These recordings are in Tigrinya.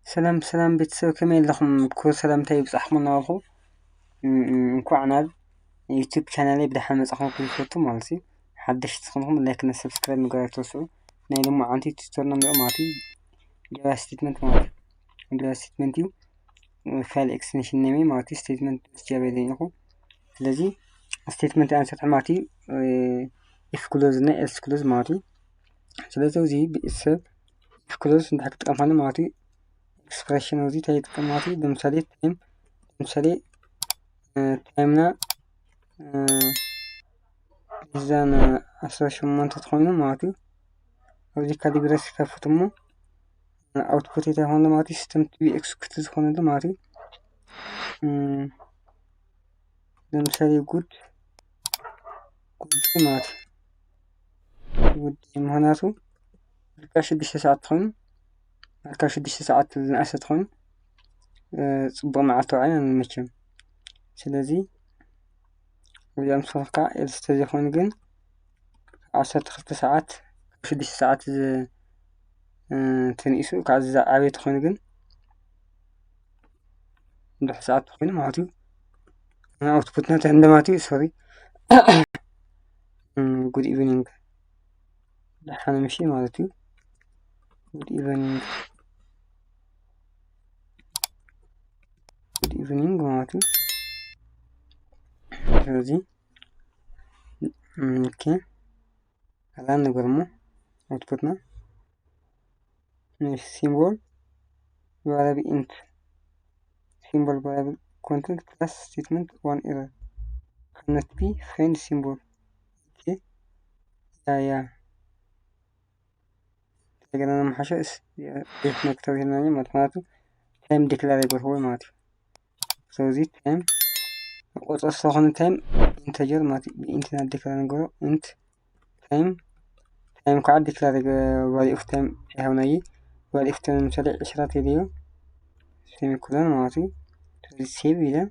ሰላም ቤተሰብ ከመይ ኣለኹም? ክቡር ሰላምታ ይብጻሕኩም እናበልኹ እንኳዕ ናብ ዩቲዩብ ቻናለይ ብድሓን መጻኹም ክልፈቱ ማለት እዩ። ሓደሽቲ ዝኾንኩም ላይክ እና ሰብስክራይብ ምግባር ኣይትረስዑ። ናይ ሎማዓንቲ ቱቶርና ንሪኦ ማለት እዩ ጃቫ ስቴትመንት ማለት እዩ። ጃቫ ስቴትመንት እዩ ፋይል ኤክስቴንሽን ኔም ማለት እዩ ስቴትመንት ጃቫ ይለኝኹ። ስለዚ ስቴትመንት ኣንሰርሕ ማለት እዩ ኢፍ ክሎዝ እና ኤልስ ክሎዝ ማለት እዩ። ስለዚ እዚ ቤተሰብ ኢፍ ክሎዝ እንታይ ክጥቀም ማለት እዩ ኤክስፕሬሽን ወዚ ታይጥቀም ማለት እዩ። ለምሳሌ ታይምና እዛን 18 ትኾይኑ ማለት እዩ። ኣብዚ ካሊብረስ ከፍት እሞ አውትፑት የታይሆነ ማለት እዩ ሲስተም ቲቪ ኤክስኪዩት ዝኾነሉ ማለት እዩ። ለምሳሌ ጉድ ማለት ጉድ ምክንያቱ ልካ 6 ሰዓት ትኾይኑ ልካ 6 ሰዓት ዝነኣሰት ኮይኑ ጽቡቕ መዓልቲ ውዓልና ንመቸም። ስለዚ ወዲኦም ስልካ ኤልስ ተዘይኾይኑ ግን 12 ሰዓት 6 ሰዓት ተንኢሱ ካብ እዛ ዓበይቲ ኮይኑ ግን እንድሕ ሰዓት ኮይኑ ማለት እዩ አውትፑትና እንታይ እንደማለት እዩ ሶሪ ጉድ ኢቭኒንግ ደሓነ ምሺ ማለት እዩ። ጉድ ኢቭኒንግ ማለት እዩ። ስለዚ ኦኬ አላን ነገር ሞ አውትፑትና ሲምቦል variable int symbol variable content plus statement one error cannot be find symbol okay ያ ተገና ማሐሸስ ቤት መክተብ ይናኝ ማለት ታይም ዲክላር ይገርሆ ማለት ነው። ስለዚህ ታይም ቁጥር ስለሆነ ታይም ኢንተጀር ማለት ኢንተና ዲክላር ነገሩ ኢንት ታይም ካዓ ዲክላር value of time ይሆናል value of time ለምሳሌ 10 ተይዮ ሴሚኮሎን ማለት እዩ። ስለዚህ ሴቭ ይላል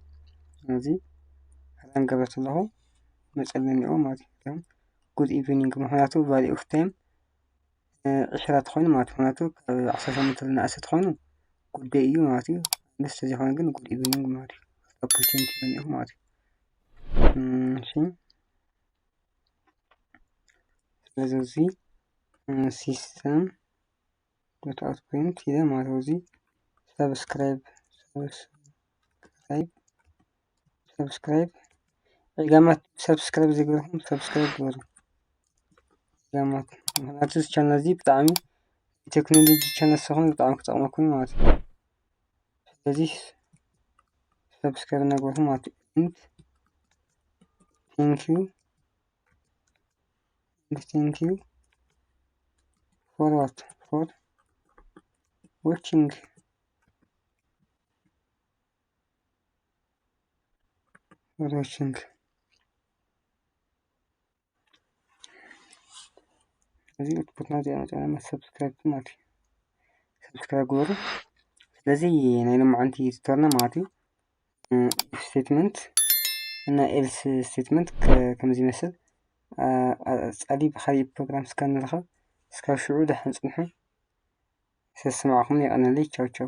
ስለዚህ አላን ገበርተለሁ መጸለኒኦ ማለት እዩ። ጉድ ኢቭኒንግ ምክንያቱ value of time 10 ትኾይኑ ማለት ምክንያቱ 18 ዝነኣሰት ኮይኑ ጉድ ዴይ እዩ ማለት እዩ። ደስ ተዘይኾነ ግን ጉድ ኢቭኒንግ ማለት እዩ። ኦፖርቹኒቲ ነው ማለት እዩ። እሺ ስለዚህ ሲስተም ዶት አውት ፕሪንት ይላል ማለት ነው። እዚህ ሰብስክራይብ ጋማት ሰብስክራይብ ዝግበርኩም ሰብስክራይብ ግበሩ ጋማት ምክንያቱ ቻናል እዚ ብጣዕሚ ቴክኖሎጂ ቻናል ስለሆነ ብጣዕሚ ክጠቅመኩም ማለት እዩ። ስለዚህ ሰብስክራይብ እናገበርኩም ማለት እዩ። thank you for what for watching እዚህ ኦትፑትና ጫና ሰብስክራይብ ማለት ሰብስክራይብ ግበሩ። ስለዚህ ናይ ሎማዓንቲ ቱቶርና ማለት እዩ ኢፍ ስቴትመንት እና ኤልስ ስቴትመንት ከምዚ ይመስል ጻሊ ብኻሊእ ፕሮግራም እስካብ ንረኸብ እስካብ ሽዑ ደህና ጽንሑ። ሰስማዕኹም ይቀነለይ ቻው ቻው።